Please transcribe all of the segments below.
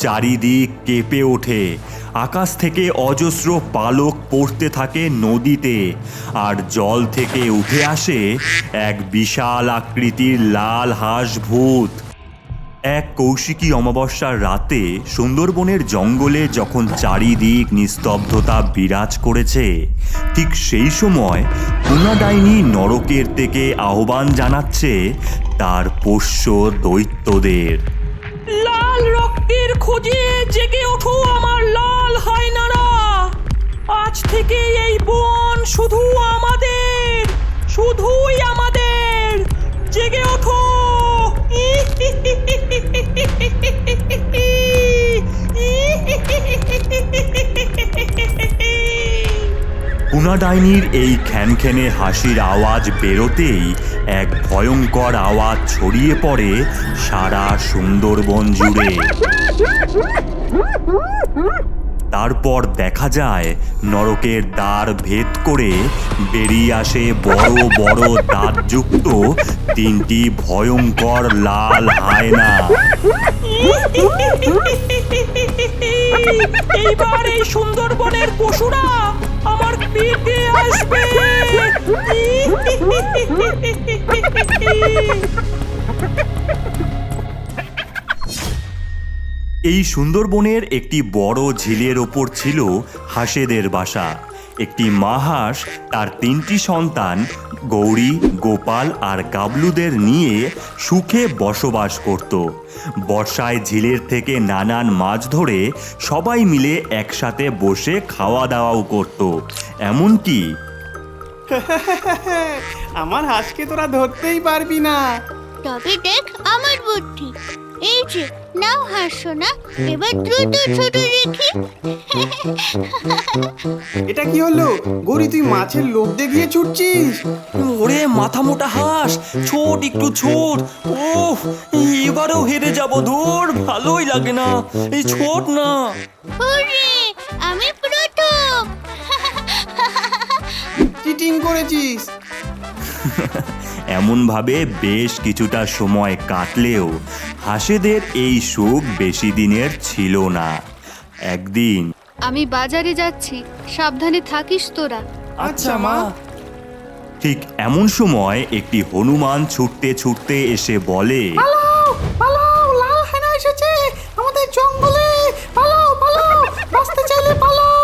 চারিদিক কেঁপে ওঠে। আকাশ থেকে অজস্র পালক পড়তে থাকে নদীতে, আর জল থেকে উঠে আসে এক বিশাল আকৃতির লাল হাঁস ভূত। এক কৌশিকী অমাবস্যার রাতে সুন্দরবনের জঙ্গলে যখন চারিদিক নিস্তব্ধতা বিরাজ করেছে, ঠিক সেই সময় টুনা ডাইনি নরকের থেকে আহ্বান জানাচ্ছে তার পোষ্য দৈত্যদের। লাল রক্তের খোঁজে জেগে ওঠো আমার লাল হায়নারা। আজ থেকে এই বন শুধু আমাদের, শুধুই আমাদের। জেগে ওঠো। টুনা ডাইনির এই খ্যানখ্যানে হাসির আওয়াজ বেরোতেই এক ভয়ঙ্কর আওয়াজ ছড়িয়ে পড়ে সারা সুন্দরবন জুড়ে। তারপর দেখা যায় নরকের দ্বার ভেদ করে বেরিয়ে আসে বড় বড় দাঁতযুক্ত তিনটি ভয়ঙ্কর লাল হায়না। এইবার এই সুন্দরবনের পশুরা আমার পেটে আসবে। এই সুন্দরবনের একটি বড় ঝিলের ওপর ছিল হাঁসেদের বাসা। একটি মা হাঁস তার তিনটি সন্তান গৌরী, গোপাল আর গাবলুদের নিয়ে সুখে বসবাস করত। বর্ষায় ঝিলের থেকে নানান মাছ ধরে সবাই মিলে একসাথে বসে খাওয়া দাওয়াও করত। এমনকি আমার হাঁসকে তোরা ধরতেই পারবি না। তবে দেখ আমার বুদ্ধি। এই যে নাও হাসো না, এবার দ্রুত ছোট রেখে। এটা কি হলো গৌরী, তুই মাছের লোভ দেখিয়ে ছুটছিস? ওরে মাথা মোটা হাঁস, ছোট একটু ছোট। ওহ, এবারেও হেরে যাব। ধুর, ভালোই লাগে না, এই ছোট না। ওরে আমি প্রথম। চিটিং করেছিস। এমনভাবে বেশ কিছুটা সময় কাটলেও হাঁসেদের এই সুখ বেশি দিনের ছিল না। একদিন আমি বাজারে যাচ্ছি, সাবধানে থাকিস তোরা। আচ্ছা মা। ঠিক এমন সময় একটি হনুমান ছুটতে ছুটতে এসে বলে, পালাও, লাল হায়না এসেছে আমাদের জঙ্গলে। পালাও পালাও, বাঁচতে চাইলে পালাও।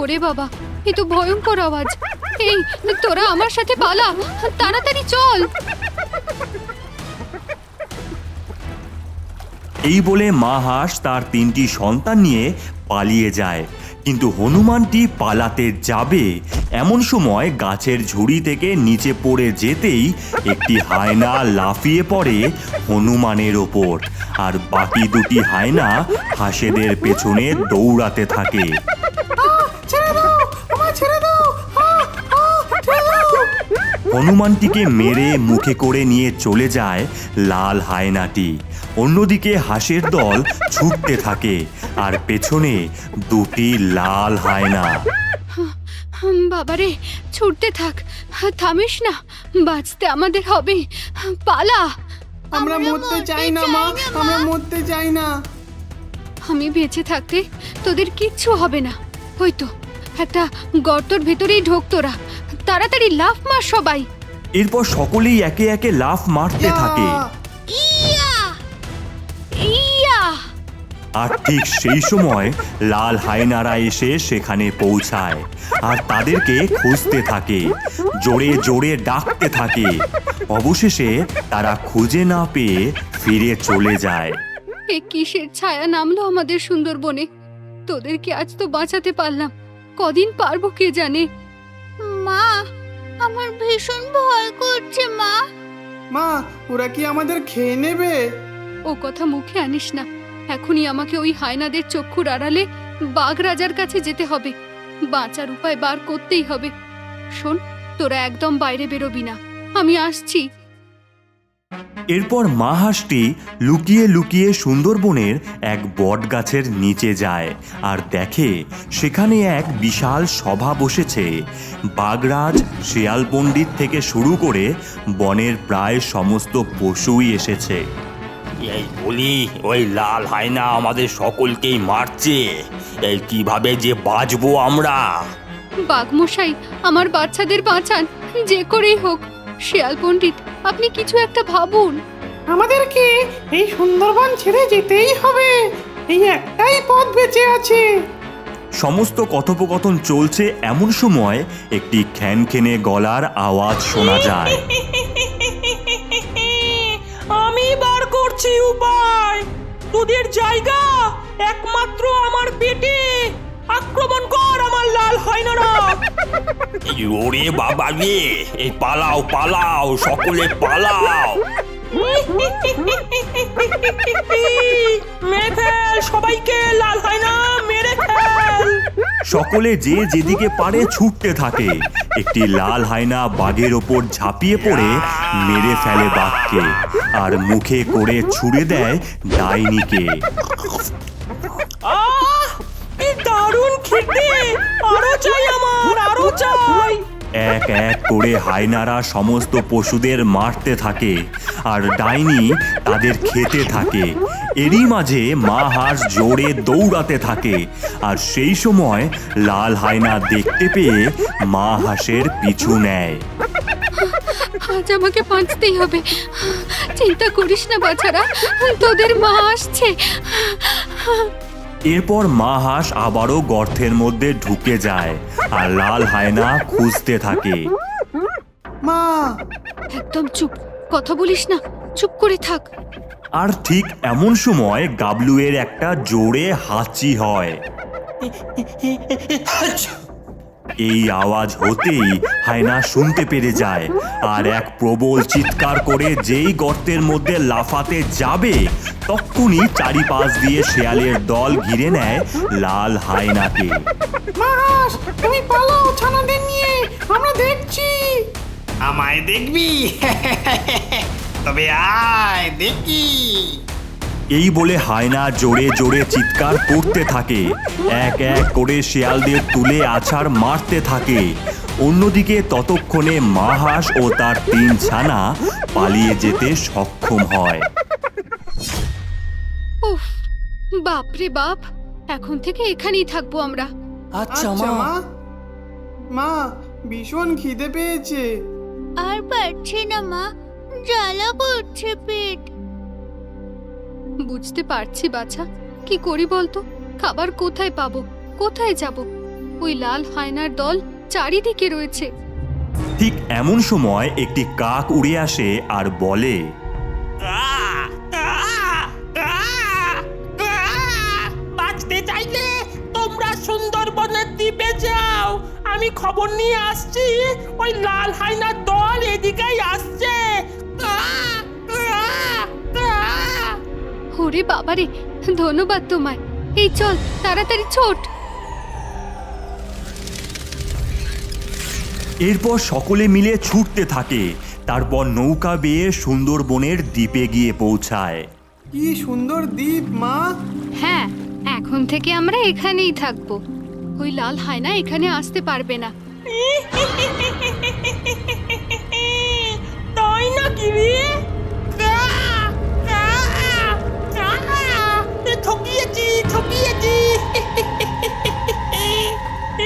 ওরে বাবা, এ তো ভয়ঙ্কর আওয়াজ। এই তোরা আমার সাথে পালা, তাড়াতাড়ি চল। এই বলে মা হাঁস তার তিনটি সন্তান নিয়ে পালিয়ে যায়। কিন্তু হনুমানটি পালাতে যাবে এমন সময় গাছের ঝুড়ি থেকে নিচে পড়ে যেতেই একটি হায়না লাফিয়ে পড়ে হনুমানের ওপর, আর বাকি দুটি হায়না হাঁসেদের পেছনে দৌড়াতে থাকে। হনুমানটিকে মেরে মুখে করে নিয়ে চলে যায় লাল হায়নাটি। অন্যদিকে হাঁসের দল ছুটতে থাকে, আর পেছনে দুটি লাল হায়না। বাবারে, ছুটতে থাক, থামিস না, বাঁচতে আমাদের হবে। পালা। আমরা মরতে চাই না মা, আমরা মরতে চাই না। আমি বেঁচে থাকতে তোদের কিচ্ছু হবে না। ওই তো একটা গর্তর ভেতরেই ঢোক তোরা, তাড়াতাড়ি লাফ মার সবাই। এরপর সকলেই একে একে লাফ মারতে থাকে। ইয়া ইয়া! আর ঠিক সেই সময় লাল হায়নারা এসে সেখানে পৌঁছায়, আর তাদেরকে খুঁজতে থাকে, জোরে জোরে ডাকতে থাকে। অবশেষে তারা খুঁজে না পেয়ে ফিরে চলে যায়। এ কিসের ছায়া নামলো আমাদের সুন্দরবনে? তোদেরকে আজ তো বাঁচাতে পারলাম, কদিন পারবো কে জানে। মা, আমার ভীষণ ভয় করছে মা। মা, ওরা কি আমাদের খেয়ে নেবে? ও কথা মুখে আনিস না। এখনই আমাকে ওই হায়নাদের চক্ষুর আড়ালে বাঘ রাজার কাছে যেতে হবে। বাঁচার উপায় বার করতেই হবে। শোন, তোরা একদম বাইরে বেরোবি না, আমি আসছি। এরপর মা হাঁসটি লুকিয়ে লুকিয়ে সুন্দরবনের এক বট গাছের নিচে যায়, আর দেখে সেখানে এক বিশাল সভা বসেছে। বাঘরাজ, শিয়াল পণ্ডিত থেকে শুরু করে বনের প্রায় সমস্ত পশুই এসেছে। এই বলি, ওই লাল হায়না আমাদের সকলকেই মারছে। এই কিভাবে যে বাঁচবো আমরা? বাঘমশাই, আমার বাচ্চাদের বাঁচান, যে করেই হোক। শিয়াল পণ্ডিত, আপনি কিছু একটা ভাবুন। আমাদেরকে এই সুন্দরবন ছেড়ে যেতেই হবে, এই একটাই পথ বেঁচে আছে। সমস্ত কথোপকথন চলছে, এমন সময় একটি খ্যানখ্যানে গলার আওয়াজ শোনা যায়। আমি বার করছি উপায়। তোদের জায়গা একমাত্র আমার পেটে। আক্রমণ কর আমার লাল হায়নারা। ওরে বাবা রে, এই পালাও পালাও, সকলে পালাও। মেরে ফেল সবাইকে, লাল হায়না মেরে ফেল। সকলে যে যেদিকে পারে ছুটতে থাকে। একটি লাল হায়না বাঘের ওপর ঝাঁপিয়ে পড়ে মেরে ফেলে বাঘকে, আর মুখে করে ছুঁড়ে দেয় ডাইনিকে। কি দারুণ খেতে! আরো চাই আমার, আরো চাই। এক এক করে হায়নারা সমস্ত পশুদের মারতে থাকে, আর ডাইনি তাদের খেতে থাকে। এরই মাঝে মা হাঁস জোরে দৌড়াতে থাকে, আর সেই সময় লাল হায়না দেখতে পেয়ে মা হাঁসের পিছু নেয়। আজ আমাকে বাঁচতেই হবে। চিন্তা করিস না বাছারা, তোদের মা আসছে। এরপর মা হাঁস আবারও গর্তের মধ্যে ঢুকে যায়, আর লাল হায়না খুঁজতে থাকে। মা, একদম চুপ, কথা বলিস না, চুপ করে থাক। আর ঠিক এমন সময় গাবলুয়ের একটা জোরে হাঁচি হয়। এই আওয়াজ হতেই হায়না শুনতে পেরে যায়, আর এক প্রবল চিৎকার করে যেই গর্তের মধ্যে লাফাতে যাবে, তক্ষুনি চারিপাশ দিয়ে শেয়ালের দল ঘিরে নেয় লাল হায়নাকে। মাস, তুমি পালাও ছানাদের নিয়ে, আমরা দেখছি। আমায় দেখবি? তবে আয় দেখি। এই বলে হায়না জোরে জোরে চিৎকার করতে থাকে, এক এক করে শেয়ালদের তুলে আছাড় মারতে থাকে। অন্যদিকে ততক্ষণে মা হাঁস ও তার 3 ছানা পালিয়ে যেতে সক্ষম হয়। উফ, বাপ রে বাপ, এখন থেকে এখানেই থাকবো আমরা। আচ্ছা আচ্ছা মা। মা, মা ভীষণ খিদে পেয়েছে। আর পারছি না মা, জ্বালা করছে পেট। বুঝতে পারছি বাছা, কি করি বলতো? খাবার কোথায় পাবো, কোথায় যাব? ওই লাল হায়নার দল চারিদিকে রয়েছে। ঠিক এমন সময় একটি কাক উড়ে আসে আর বলে, বাঁচতে চাইলে তোমরা সুন্দরবনের দ্বীপে যাও। আমি খবর নিয়ে আসছি, ওই লাল হায়নার দল এদিকেই আসছে। ওরে বাবারে, ধন্যবাদ তোমায়। এই চল, তাড়াতাড়ি ছোট। এরপর সকলে মিলে ছুটতে থাকে। তারপর নৌকা বেয়ে সুন্দরবনের দ্বীপে গিয়ে পৌঁছায়। কি সুন্দর দ্বীপ মা। হ্যাঁ, এখন থেকে আমরা এখানেই থাকবো। ওই লাল হায়না এখানে আসতে পারবে না। তাই নাকি রে? ঠকিয়েছি ঠকিয়েছি।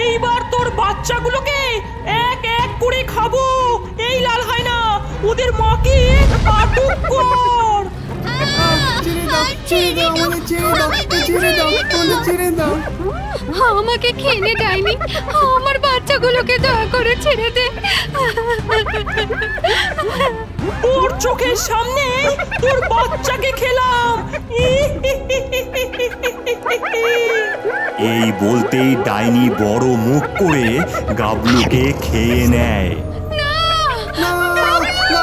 এইবার তোর বাচ্চাগুলোকে এক এক করে খাবো। এই লাল হায়না, ওদের মাকে আটক কর। ছেড়ে দাও, ছেড়ে দাও, আমাদের ছেড়ে দাও, ছেড়ে দাও, আমাদের ছেড়ে দাও। আমাকে খেয়ে নে ডাইনি, আমার বাচ্চাগুলোকে দয়া করে ছেড়ে দে। ওর চোখের সামনে তোর বাচ্চাকে খেলাম। এই বলতেই ডাইনি বড় মুখ করে গাবলুকে খেয়ে নেয়। না, গাবলু!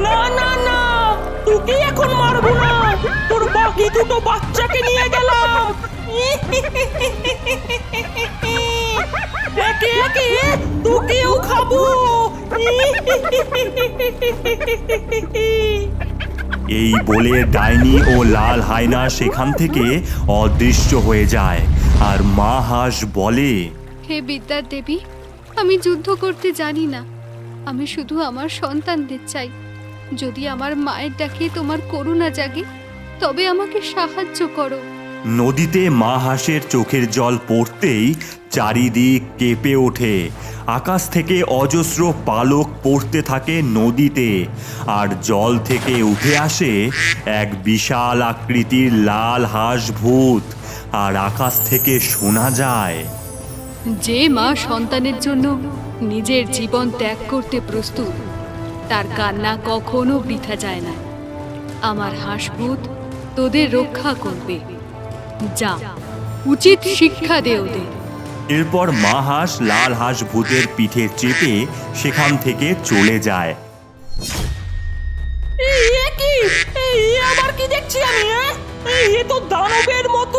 না না না, তোকে এখন মারবো না, তোর বাকি দুটো বাচ্চাকে নিয়ে গেলাম। একে একে তোকেও খাবো। এই বলে ডাইনি ও লাল হায়না সেখান থেকে অদৃশ্য হয়ে যায়, আর মা হাঁস বলে, হে বিদ্যার দেবী, আমি যুদ্ধ করতে জানি না, আমি শুধু আমার সন্তানদের চাই। যদি আমার মায়ের ডাকে তোমার করুণা জাগে, তবে আমাকে সাহায্য করো। নদীতে মা হাঁসের চোখের জল পড়তেই চারিদিক কেঁপে ওঠে। আকাশ থেকে অজস্র পালক পড়তে থাকে নদীতে, আর জল থেকে উঠে আসে এক বিশাল আকৃতির লাল হাঁস ভূত। আর আকাশ থেকে শোনা যায়, যে মা সন্তানের জন্য নিজের জীবন ত্যাগ করতে প্রস্তুত, তার কান্না কখনো বৃথা যায় না। আমার হাঁসভূত তোদের রক্ষা করবে। যা, উচিত শিক্ষা দে ওদের। এরপর মা হাঁস লাল হাঁস ভূতের পিঠে চেপে সেখান থেকে চলে যায়। এ কি? আবার কি দেখছি আমি? এ তো দানবের মতো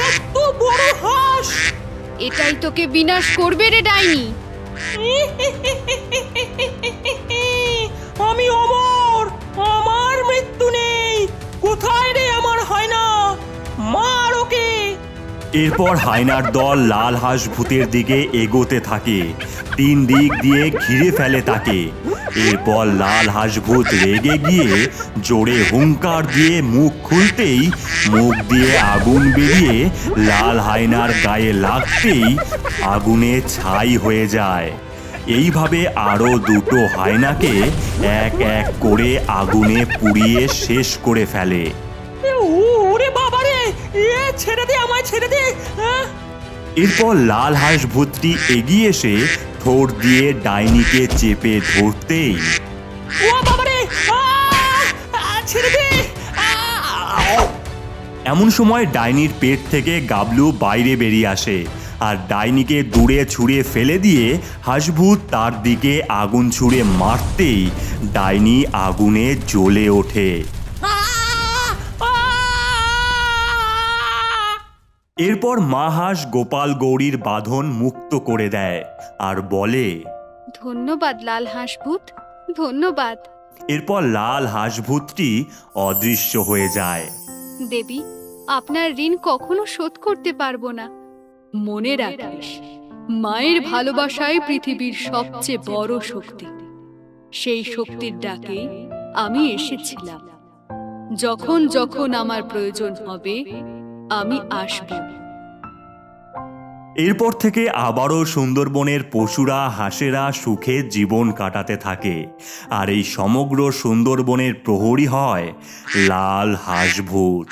এত বড় হাঁস। এটাই তোকে বিনাশ করবে রে ডাইনি। আমি অমর, আমার মৃত্যু নেই। কোথায় রে আমার হয় না? মার ওকে। এরপর হায়নার দল লাল হাঁস ভূতের দিকে এগোতে থাকে, 3 দিক দিয়ে ঘিরে ফেলে তাকে। এরপর লাল হাঁস ভূত রেগে গিয়ে জোরে হুঙ্কার দিয়ে মুখ খুলতেই মুখ দিয়ে আগুন বেরিয়ে লাল হায়নার গায়ে লাগতেই আগুনে ছাই হয়ে যায়। এইভাবে আরো 2টো হায়নাকে এক এক করে আগুনে পুড়িয়ে শেষ করে ফেলে। ওরে বাবা রে, ছেড়ে দে আমায়, ছেড়ে দে। এরপর লাল হাঁস ভূতটি এগিয়ে এসে ঠোঁট দিয়ে ডাইনিকে চেপে ধরতেই ও বাবা রে, ছেড়ে দে। এমন সময় ডাইনির পেট থেকে গাবলু বাইরে বেরিয়ে আসে, আর ডাইনিকে দূরে ছুঁড়ে ফেলে দিয়ে হাঁসভূত তার দিকে আগুন ছুঁড়ে মারতেই ডাইনি আগুনে জ্বলে ওঠে। এরপর মা হাঁস গোপাল গৌরীর বাঁধন মুক্ত করে দেয় আর বলে, ধন্যবাদ লাল হাঁসভূত, ধন্যবাদ। এরপর লাল হাঁসভূতটি অদৃশ্য হয়ে যায়। দেবী, আপনার ঋণ কখনো শোধ করতে পারবো না। মনে রাখিস, মায়ের ভালোবাসাই পৃথিবীর সবচেয়ে বড় শক্তি। সেই শক্তির ডাকেই আমি এসেছিলাম। যখন যখন আমার প্রয়োজন হবে, আমি আসব। এরপর থেকে আবারও সুন্দরবনের পশুরা হাঁসেরা সুখে জীবন কাটাতে থাকে, আর এই সমগ্র সুন্দরবনের প্রহরী হয় লাল হাঁসভূত।